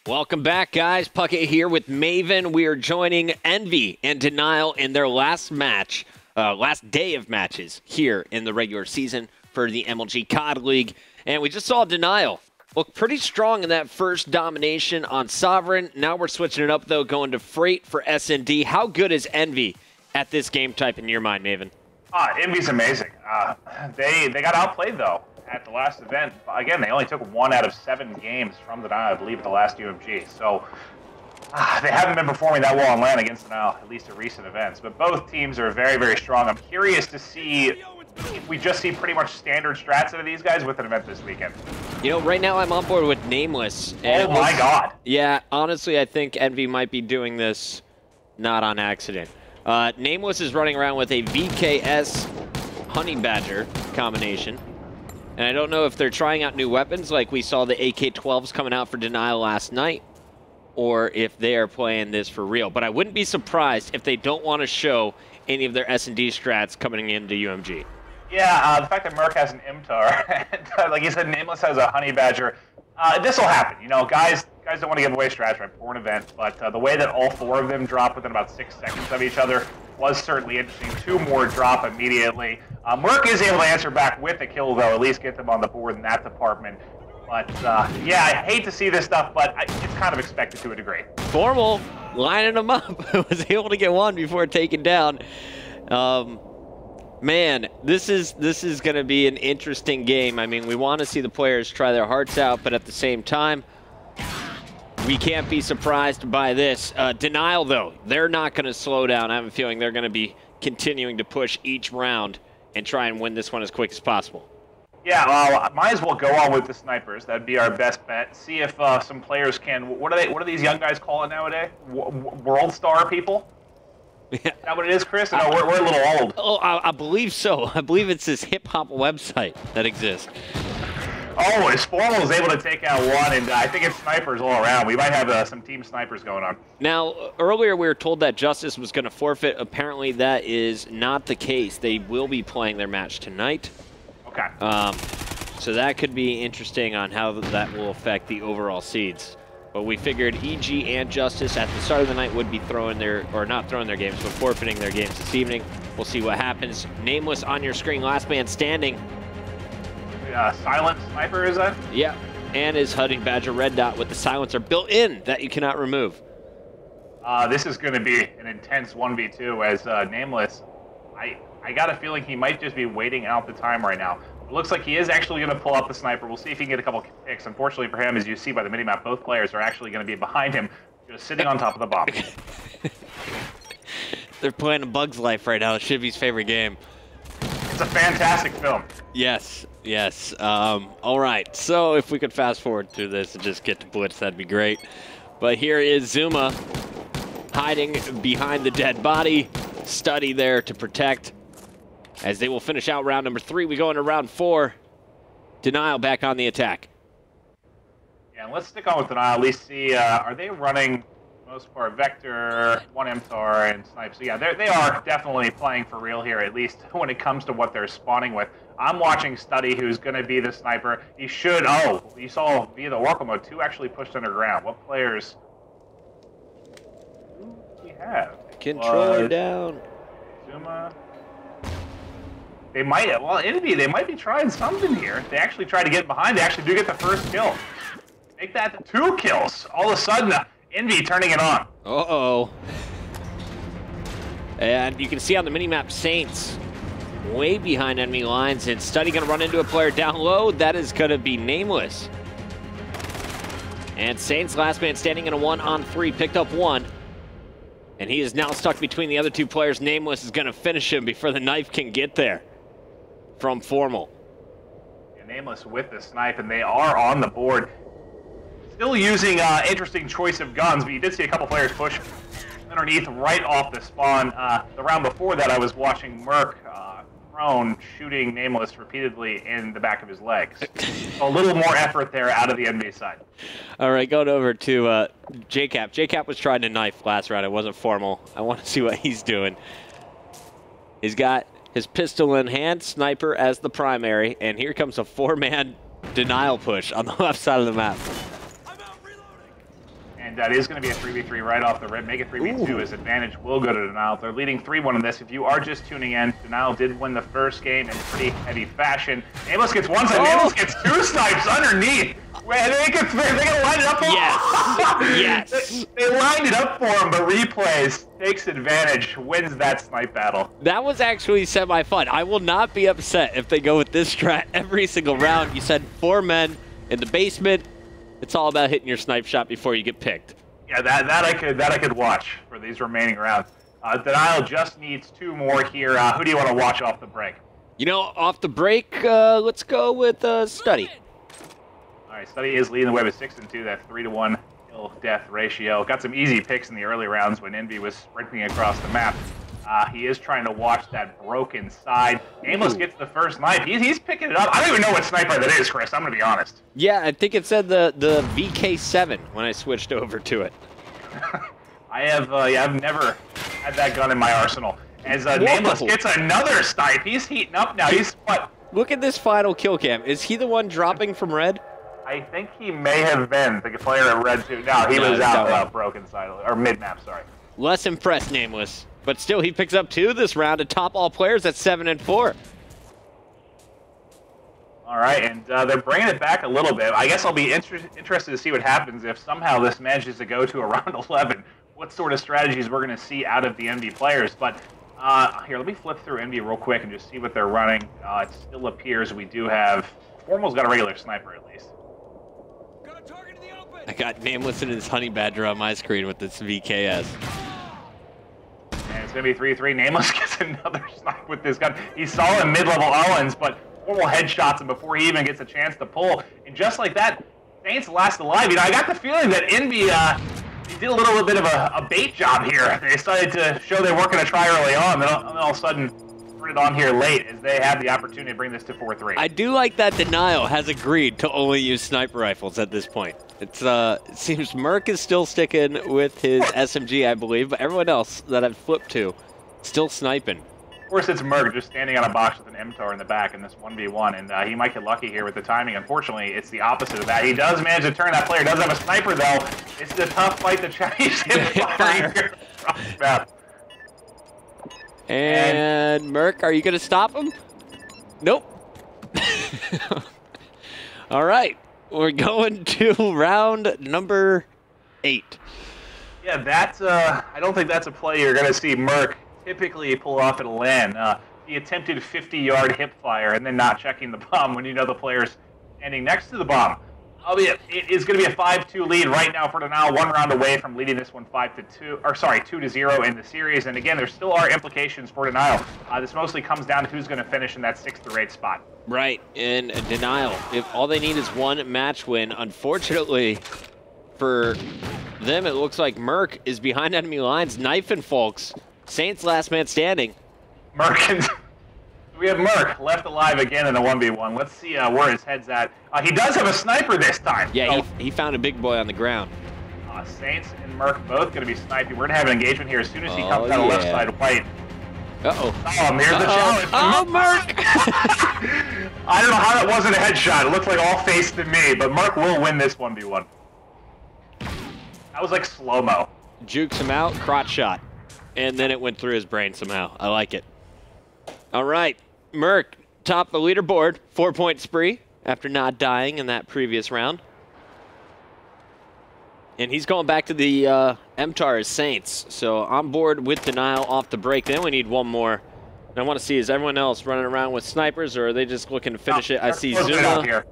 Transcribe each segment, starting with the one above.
Welcome back, guys. Puckett here with Maven. We are joining Envy and Denial in their last match, last day of matches here in the regular season for the MLG COD League. And we just saw Denial look pretty strong in that first domination on Sovereign. Now we're switching it up, though, going to Freight for S&D. How good is Envy at this game type in your mind, Maven? Envy's amazing. They got outplayed, though, at the last event. Again, they only took 1 out of 7 games from Denial, I believe, at the last UMG. So they haven't been performing that well on LAN against Denial, at least at recent events. But both teams are very, very strong. I'm curious to see if we just see pretty much standard strats out of these guys with an event this weekend. You know, right now I'm on board with Nameless. Oh my God. Yeah, honestly, I think Envy might be doing this not on accident. Nameless is running around with a VKS Honey Badger combination. And I don't know if they're trying out new weapons, like we saw the AK-12s coming out for Denial last night, or if they are playing this for real. But I wouldn't be surprised if they don't want to show any of their S&D strats coming into UMG. Yeah, the fact that Merc has an IMTAR, and, like you said, Nameless has a Honey Badger, this will happen. You know, guys don't want to give away strats right before an event, but the way that all 4 of them dropped within about 6 seconds of each other was certainly interesting. 2 more drop immediately. Merc is able to answer back with a kill, though, at least get them on the board in that department. But, yeah, I hate to see this stuff, but it's kind of expected to a degree. Formal, lining them up, was able to get one before taken down. Man, this is going to be an interesting game. I mean, we want to see the players try their hearts out, but at the same time, we can't be surprised by this. Denial, though, they're not going to slow down. I have a feeling they're going to be continuing to push each round and try and win this one as quick as possible. Yeah, well, might as well go on with the snipers. That'd be our best bet. See if some players can. What do these young guys call it nowadays? World star people. Yeah. Is that what it is, Chris? No, we're a little old. Oh, I believe so. I believe it's this hip-hop website that exists. Oh, his Formal is able to take out one, and I think it's snipers all around. We might have some team snipers going on. Now, earlier we were told that Justice was going to forfeit. Apparently that is not the case. They will be playing their match tonight. Okay. So that could be interesting on how that will affect the overall seeds. But we figured EG and Justice at the start of the night would be throwing their, or not throwing their games, but forfeiting their games this evening. We'll see what happens. Nameless on your screen, last man standing. Silent sniper, is that? Yeah, and his Honey Badger red dot with the silencer built in that you cannot remove. This is going to be an intense 1v2 as Nameless, I got a feeling he might just be waiting out the time right now. It looks like he is actually going to pull up the sniper. We'll see if he can get a couple picks. Unfortunately for him, as you see by the minimap, both players are actually going to be behind him, just sitting on top of the bomb. They're playing A Bug's Life right now. It's Shibby's favorite game. It's a fantastic film. Yes, yes. All right, so if we could fast forward through this and just get to Blitz, that'd be great. But here is Zuma hiding behind the dead body. Study there to protect. As they will finish out round number 3, we go into round 4. Denial back on the attack. Yeah, and let's stick on with Denial. At least see, are they running most part Vector, 1 MTAR, and Snipe? So yeah, they are definitely playing for real here, at least when it comes to what they're spawning with. I'm watching Study, who's going to be the sniper. He should, oh, you saw via the Oracle mode, 2 actually pushed underground. What players do we have? Controller down. Zuma. They might, well, Envy, they might be trying something here. They actually try to get behind. They actually do get the first kill. Make that 2 kills. All of a sudden, Envy turning it on. Uh-oh. And you can see on the minimap, Saints way behind enemy lines, and Study going to run into a player down low. That is going to be Nameless. And Saints, last man standing in a 1-on-3, picked up 1. And he is now stuck between the other 2 players. Nameless is going to finish him before the knife can get there from Formal. Yeah, Nameless with the snipe, and they are on the board. Still using interesting choice of guns, but you did see a couple players push underneath right off the spawn. The round before that, I was watching Merc prone shooting Nameless repeatedly in the back of his legs. So a little more effort there out of the Envy side. All right, going over to JCap. JCap was trying to knife last round. It wasn't Formal. I want to see what he's doing. He's got his pistol in hand, sniper as the primary, and here comes a 4-man Denial push on the left side of the map. And that is going to be a 3v3 right off the rip. Make it 3v2 as advantage will go to Denial. They're leading 3-1 in this. If you are just tuning in, Denial did win the first game in pretty heavy fashion. Nameless gets one side. Nameless gets two snipes underneath. They can line it up for him. Yes. They lined it up for him, but Replays takes advantage, wins that snipe battle. That was actually semi-fun. I will not be upset if they go with this strat every single round. You said 4 men in the basement. It's all about hitting your snipe shot before you get picked. Yeah, that I could watch for these remaining rounds. Denial just needs 2 more here. Who do you want to watch off the break? You know, off the break, let's go with Study. All right, Study is leading the way with 6-2, that 3-to-1 kill-death ratio. Got some easy picks in the early rounds when Envy was sprinting across the map. He is trying to watch that broken side. Nameless gets the first snipe. He's picking it up. I don't even know what sniper that is, Chris. I'm going to be honest. Yeah, I think it said the VK7 when I switched over to it. I've never had that gun in my arsenal. As Nameless gets another snipe. He's heating up now. He's what? Look at this final kill cam. Is he the one dropping from red? I think he may have been the player at red too. No, he was out broken side, or mid-map, sorry. Less impressed, Nameless. But still, he picks up 2 this round to top all players at 7-4. All right, and they're bringing it back a little bit. I guess I'll be interested to see what happens if somehow this manages to go to around 11. What sort of strategies we're going to see out of the Envy players. But here, let me flip through Envy real quick and just see what they're running. It still appears we do have... Formal's got a regular sniper, at least. I got Nameless and his Honey Badger on my screen with this VKS. And it's going to be 3-3. Nameless gets another snipe with this gun. He's solid mid-level Owens, but Formal headshots him before he even gets a chance to pull. And just like that, Saints last alive. You know, I got the feeling that Envy they did a little bit of a bait job here. They decided to show they weren't going to try early on, then all of a sudden turn it on here late as they have the opportunity to bring this to 4-3. I do like that Denial has agreed to only use sniper rifles at this point. It's it seems Merc is still sticking with his SMG, I believe, but everyone else that I've flipped to, still sniping. Of course, it's Merc just standing on a box with an MTAR in the back in this 1v1, and he might get lucky here with the timing. Unfortunately, it's the opposite of that. He does manage to turn. That player does have a sniper, though. It's a tough fight to Chinese fire. And Merc, are you going to stop him? Nope. All right. We're going to round number 8. Yeah, that's I don't think that's a play you're going to see Merc typically pull off at a LAN. The attempted 50-yard hip fire and then not checking the bomb when you know the player's standing next to the bomb. Albeit, it is going to be a 5-2 lead right now for Denial, 1 round away from leading this one 2-0 in the series. And again, there still are implications for Denial. This mostly comes down to who's going to finish in that 6th or 8th spot. Right, and Denial, if all they need is 1 match win, unfortunately for them, it looks like Merc is behind enemy lines, knifing folks. Saints last man standing. We have Merc left alive again in a 1v1. Let's see where his head's at. He does have a sniper this time. Yeah, so, he found a big boy on the ground. Saints and Merc both going to be sniping. We're going to have an engagement here as soon as he comes out of left side white. Uh-oh. Here's the challenge. Oh, Merc! I don't know how that wasn't a headshot. It looked like all face to me, but Merc will win this 1v1. That was like slow-mo. Jukes him out, crotch shot. And then it went through his brain somehow. I like it. All right. Merc, top the leaderboard, 4-point spree after not dying in that previous round. And he's going back to the MTAR as Saints. So on board with Denial off the break. Then we need 1 more. And I want to see, is everyone else running around with snipers, or are they just looking to finish it? I see Zuma. Here.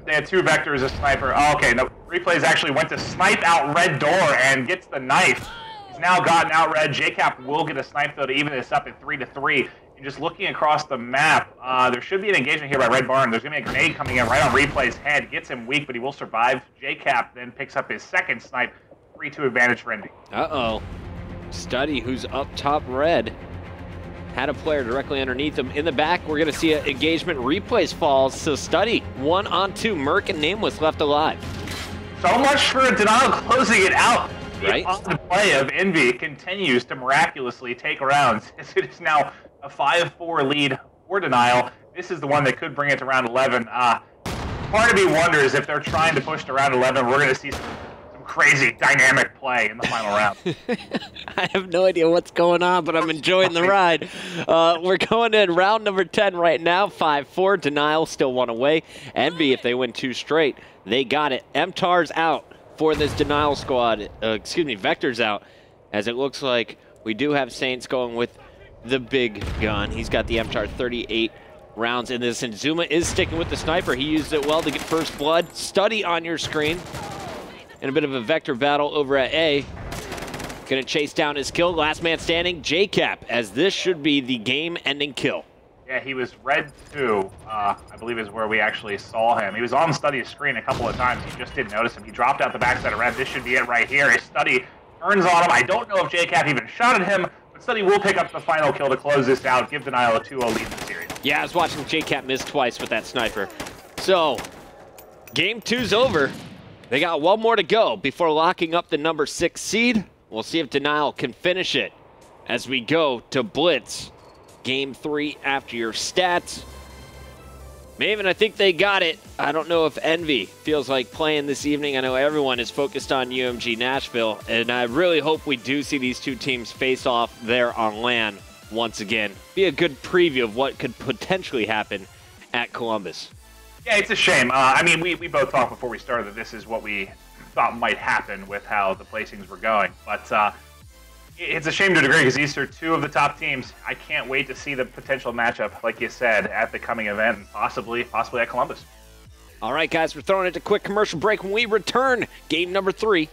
They had 2 vectors of sniper. Oh, okay, no, Replays actually went to snipe out red door and gets the knife. He's now gotten out red. JCap will get a snipe, though, to even this up at 3-3. And just looking across the map, there should be an engagement here by Red Barn. There's going to be a grenade coming in right on Replay's head. Gets him weak, but he will survive. JCap then picks up his 2nd snipe. 3-2 advantage for Envy. Uh-oh. Study, who's up top red, had a player directly underneath him. In the back, we're going to see an engagement. Replays falls. So Study, 1-on-2. Merc and Nameless left alive. So much for Denial closing it out. Right. The play of Envy continues to miraculously take rounds. It is now a 5-4 lead for Denial. This is the one that could bring it to round 11. Part of me wonders if they're trying to push to round 11, we're going to see some crazy dynamic play in the final round. I have no idea what's going on, but I'm enjoying the ride. We're going in round number 10 right now. 5-4. Denial still one away. Envy, if they win 2 straight, they got it. MTAR's out for this Denial squad. Vector's out, as it looks like we do have Saints going with the big gun. He's got the MTAR 38 rounds in this, and Zuma is sticking with the sniper. He used it well to get first blood. Study on your screen. And a bit of a Vector battle over at A. Gonna chase down his kill. Last man standing, JCap, as this should be the game-ending kill. Yeah, he was red 2, I believe is where we actually saw him. He was on Study's screen a couple of times. You just didn't notice him. He dropped out the backside of red. This should be it right here. His Study turns on him. I don't know if JCap even shot at him, but Study will pick up the final kill to close this out, give Denial a 2-0 lead in the series. Yeah, I was watching JCap miss twice with that sniper. So, game 2's over. They got one more to go before locking up the number 6 seed. We'll see if Denial can finish it as we go to Blitz. Game 3 after your stats. Maven, I think they got it. I don't know if Envy feels like playing this evening. I know everyone is focused on UMG Nashville, and I really hope we do see these two teams face off there on LAN once again. Be a good preview of what could potentially happen at Columbus. Yeah, it's a shame. I mean, we both thought before we started that this is what we thought might happen with how the placings were going. But it's a shame to a degree because these are 2 of the top teams. I can't wait to see the potential matchup, like you said, at the coming event and possibly at Columbus. All right, guys, we're throwing it to a quick commercial break. When we return, game number 3.